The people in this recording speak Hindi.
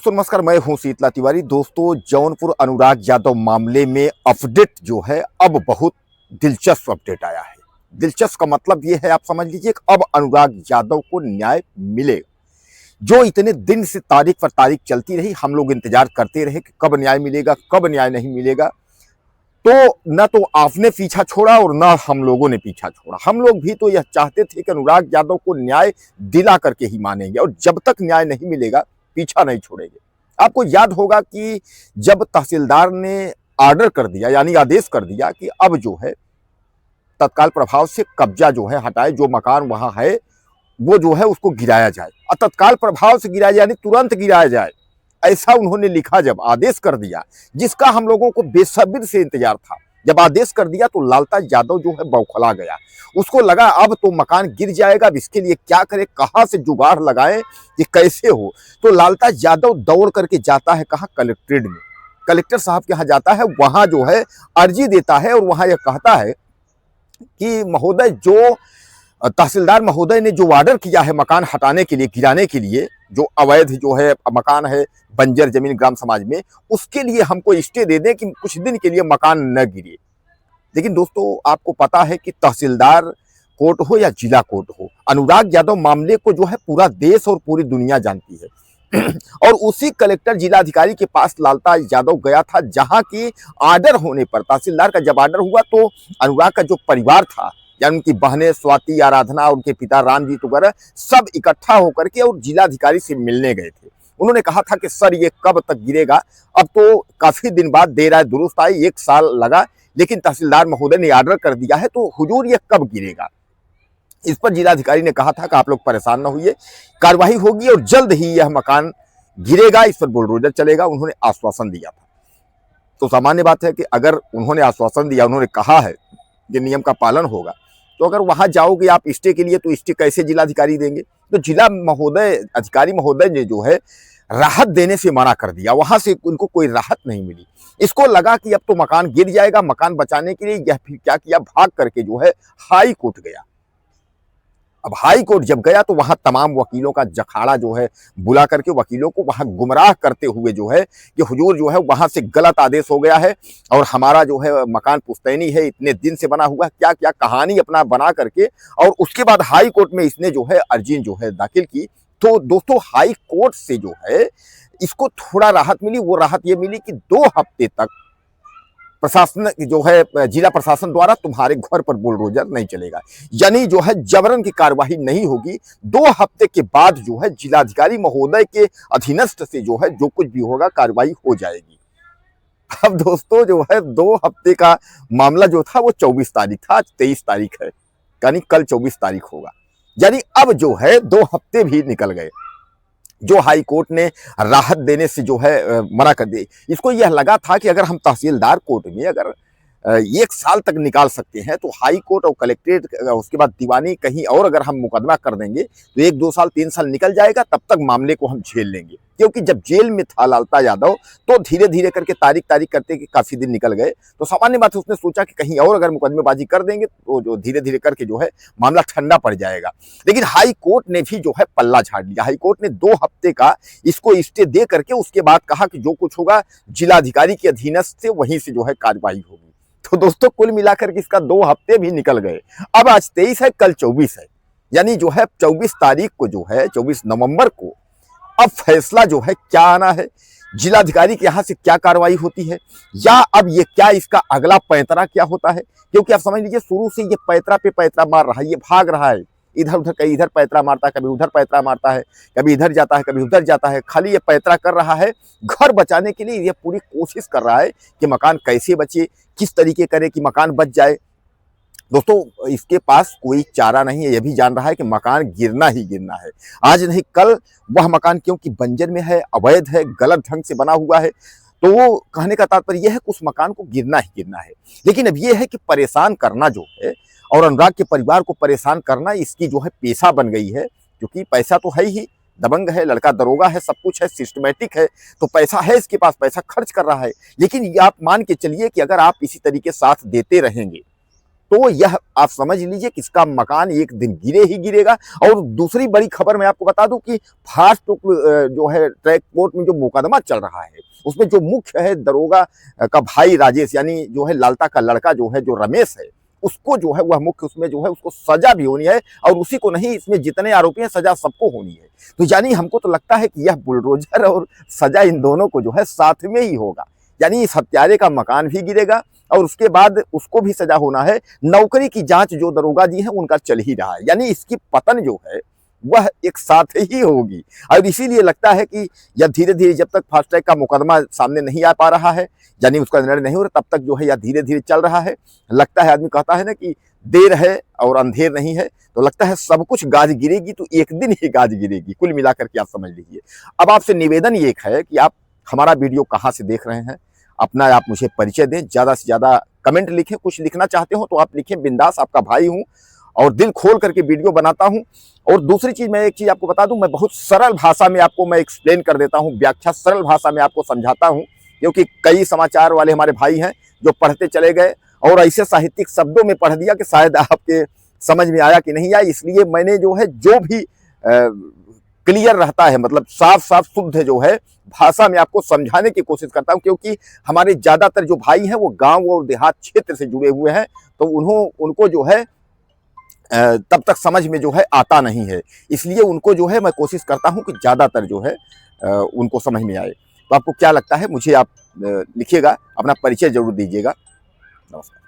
दोस्तों नमस्कार, मैं हूं शीतला तिवारी। दोस्तों, जौनपुर अनुराग यादव मामले में अपडेट जो है अब बहुत दिलचस्प अपडेट आया है। दिलचस्प का मतलब ये है, आप समझ लीजिए कि अब अनुराग यादव को न्याय मिलेगा। जो इतने दिन से तारीख पर तारीख चलती रही, हम लोग इंतजार करते रहे कि कब न्याय मिलेगा, कब न्याय नहीं मिलेगा। तो न तो आपने पीछा छोड़ा और न हम लोगों ने पीछा छोड़ा। हम लोग भी तो यह चाहते थे कि अनुराग यादव को न्याय दिला करके ही मानेंगे, और जब तक न्याय नहीं मिलेगा पीछा नहीं छोड़ेंगे। आपको याद होगा कि जब तहसीलदार ने ऑर्डर कर दिया, यानी आदेश कर दिया कि अब जो है तत्काल प्रभाव से कब्जा जो है हटाए, जो मकान वहां है वो जो है उसको गिराया जाए, और तत्काल प्रभाव से गिराया जाए यानी तुरंत गिराया जाए, ऐसा उन्होंने लिखा। जब आदेश कर दिया, जिसका हम लोगों को बेसब्री से इंतजार था, जब आदेश कर दिया तो लालता यादव जो है बौखला गया। उसको लगा अब तो मकान गिर जाएगा, अब इसके लिए क्या करे, कहां से जुगाड़ लगाए कि कैसे हो। तो लालता यादव दौड़ करके जाता है कहां, कलेक्ट्रेट में। कलेक्टर साहब के यहाँ जाता है, वहां जो है अर्जी देता है, और वहां यह कहता है कि महोदय, जो तहसीलदार महोदय ने जो ऑर्डर किया है मकान हटाने के लिए, गिराने के लिए, जो अवैध जो है मकान है बंजर जमीन ग्राम समाज में, उसके लिए हमको स्टे दे दें कि कुछ दिन के लिए मकान न गिरे। लेकिन दोस्तों, आपको पता है कि तहसीलदार कोर्ट हो या जिला कोर्ट हो, अनुराग यादव मामले को जो है पूरा देश और पूरी दुनिया जानती है। और उसी कलेक्टर जिलाधिकारी के पास लालता यादव गया था, जहां की ऑर्डर होने पर, तहसीलदार का जब ऑर्डर हुआ तो अनुराग का जो परिवार था, यानी उनकी बहनें स्वाति, आराधना, उनके पिता रामजीत वगैरह सब इकट्ठा होकर के और जिलाधिकारी से मिलने गए थे। उन्होंने कहा था कि सर, ये कब तक गिरेगा, अब तो काफी दिन बाद देर आए दुरुस्त आई, 1 साल लगा, लेकिन तहसीलदार महोदय ने ऑर्डर कर दिया है, तो हुजूर ये कब गिरेगा। इस पर जिलाधिकारी ने कहा था कि आप लोग परेशान न होइए, कार्रवाई होगी और जल्द ही यह मकान गिरेगा, इस पर बुलडोजर चलेगा। उन्होंने आश्वासन दिया था। तो सामान्य बात है कि अगर उन्होंने आश्वासन दिया, उन्होंने कहा है कि नियम का पालन होगा, तो अगर वहां जाओगे आप स्टे के लिए, तो स्टे कैसे जिलाधिकारी देंगे। तो जिला महोदय, अधिकारी महोदय ने जो है राहत देने से मना कर दिया, वहां से उनको कोई राहत नहीं मिली। इसको लगा कि अब तो मकान गिर जाएगा। मकान बचाने के लिए यह फिर क्या किया, भाग करके जो है हाई कोर्ट गया। अब हाई कोर्ट जब गया तो वहां तमाम वकीलों का जखाड़ा जो है बुला करके वकीलों को वहां गुमराह करते हुए जो है कि हुजूर जो है वहां से गलत आदेश हो गया है, और हमारा जो है मकान पुश्तैनी है, इतने दिन से बना हुआ, क्या क्या कहानी अपना बना करके, और उसके बाद हाई कोर्ट में इसने जो है अर्जी जो है दाखिल की। तो दोस्तों, हाई कोर्ट से जो है इसको थोड़ा राहत मिली। वो राहत ये मिली कि 2 हफ्ते तक प्रशासन जो है, जिला प्रशासन द्वारा तुम्हारे घर पर बुलडोजर नहीं चलेगा, यानी जो है जबरन की कार्यवाही नहीं होगी। 2 हफ्ते के बाद जो है जिलाधिकारी महोदय के अधीनस्थ से जो है जो कुछ भी होगा कार्रवाई हो जाएगी। अब दोस्तों, जो है 2 हफ्ते का मामला जो था वो 24 तारीख था, आज 23 तारीख है, यानी कल 24 तारीख होगा। यानी अब जो है 2 हफ्ते भी निकल गए। जो हाई कोर्ट ने राहत देने से जो है मना कर दी। इसको यह लगा था कि अगर हम तहसीलदार कोर्ट में अगर 1 साल तक निकाल सकते हैं, तो हाई कोर्ट और कलेक्ट्रेट, उसके बाद दीवानी, कहीं और अगर हम मुकदमा कर देंगे तो 1, 2 साल, 3 साल निकल जाएगा, तब तक मामले को हम झेल लेंगे। क्योंकि जब जेल में था लालता यादव, तो धीरे धीरे करके तारीख करते कि काफी दिन निकल गए। तो सामान्य बात है, उसने सोचा कि कहीं और अगर मुकदमेबाजी कर देंगे तो जो धीरे धीरे करके जो है मामला ठंडा पड़ जाएगा। लेकिन हाई कोर्ट ने भी जो है पल्ला झाड़ लिया। हाई कोर्ट ने 2 हफ्ते का इसको स्टे दे करके उसके बाद कहा कि जो कुछ होगा जिलाधिकारी के अधीनस्थ से वहीं से जो है कार्यवाही होगी। तो दोस्तों, कुल मिलाकर के इसका 2 हफ्ते भी निकल गए। अब आज 23 है, कल 24 है, यानी जो है 24 तारीख को जो है 24 नवंबर को अब फैसला जो है क्या आना है, जिलाधिकारी के यहाँ से क्या कार्रवाई होती है, या अब ये क्या इसका अगला पैंतरा क्या होता है। क्योंकि आप समझ लीजिए, शुरू से ये पैतरा पे पैतरा मार रहा है, ये भाग रहा है इधर उधर, कहीं इधर पैतरा मारता है, कभी उधर पैतरा मारता है, कभी इधर जाता है, कभी उधर जाता है, खाली ये पैतरा कर रहा है। घर बचाने के लिए ये पूरी कोशिश कर रहा है कि मकान कैसे बचे, किस तरीके करे कि मकान बच जाए। दोस्तों, इसके पास कोई चारा नहीं है, यह भी जान रहा है कि मकान गिरना ही गिरना है, आज नहीं कल। वह मकान क्योंकि बंजर में है, अवैध है, गलत ढंग से बना हुआ है, तो वो कहने का तात्पर्य यह है कि उस मकान को गिरना ही गिरना है। लेकिन अब यह है कि परेशान करना जो है, और अनुराग के परिवार को परेशान करना, इसकी जो है पेशा बन गई है। क्योंकि पैसा तो है ही, दबंग है, लड़का दरोगा है, सब कुछ है, सिस्टमेटिक है, तो पैसा है इसके पास, पैसा खर्च कर रहा है। लेकिन ये आप मान के चलिए कि अगर आप इसी तरीके साथ देते रहेंगे तो यह आप समझ लीजिए कि इसका मकान एक दिन गिरे ही गिरेगा। और दूसरी बड़ी खबर मैं आपको बता दूं कि फास्ट जो है ट्रैक कोर्ट में जो मुकदमा चल रहा है, उसमें जो मुख्य है दरोगा का भाई राजेश, यानी जो है लालता का लड़का जो है, जो रमेश है, उसको जो है वह मुख्य उसमें जो है उसको सजा भी होनी है, और उसी को नहीं, इसमें जितने आरोपी हैं सजा सबको होनी है। तो यानी हमको तो लगता है कि यह बुलडोजर और सजा इन दोनों को जो है साथ में ही होगा। यानी इस हत्यारे का मकान भी गिरेगा और उसके बाद उसको भी सजा होना है। नौकरी की जांच जो दरोगा जी हैं उनका चल ही रहा है, यानी इसकी पतन जो है वह एक साथ ही होगी। और इसीलिए लगता है कि यह धीरे धीरे, जब तक फास्ट ट्रैक का मुकदमा सामने नहीं आ पा रहा है, यानी उसका निर्णय नहीं हो रहा, तब तक जो है यह धीरे धीरे चल रहा है। लगता है, आदमी कहता है ना कि देर है और अंधेर नहीं है, तो लगता है सब कुछ गाज गिरेगी तो एक दिन ही गाज गिरेगी। कुल मिलाकर के आप समझ लीजिए। अब आपसे निवेदन ये है कि आप हमारा वीडियो कहाँ से देख रहे हैं, अपना आप मुझे परिचय दें, ज़्यादा से ज़्यादा कमेंट लिखें। कुछ लिखना चाहते हो तो आप लिखें, बिंदास, आपका भाई हूँ और दिल खोल करके वीडियो बनाता हूँ। और दूसरी चीज़, मैं एक चीज़ आपको बता दूं, मैं बहुत सरल भाषा में आपको मैं एक्सप्लेन कर देता हूँ, व्याख्या सरल भाषा में आपको समझाता हूँ, क्योंकि कई समाचार वाले हमारे भाई हैं जो पढ़ते चले गए और ऐसे साहित्यिक शब्दों में पढ़ दिया कि शायद आपके समझ में आया कि नहीं आया। इसलिए मैंने जो है जो भी क्लियर रहता है, मतलब साफ साफ शुद्ध जो है भाषा में आपको समझाने की कोशिश करता हूं, क्योंकि हमारे ज्यादातर जो भाई हैं वो गांव और देहात क्षेत्र से जुड़े हुए हैं, तो उनको जो है तब तक समझ में जो है आता नहीं है। इसलिए उनको जो है मैं कोशिश करता हूं कि ज्यादातर जो है उनको समझ में आए। तो आपको क्या लगता है, मुझे आप लिखिएगा, अपना परिचय जरूर दीजिएगा। नमस्कार।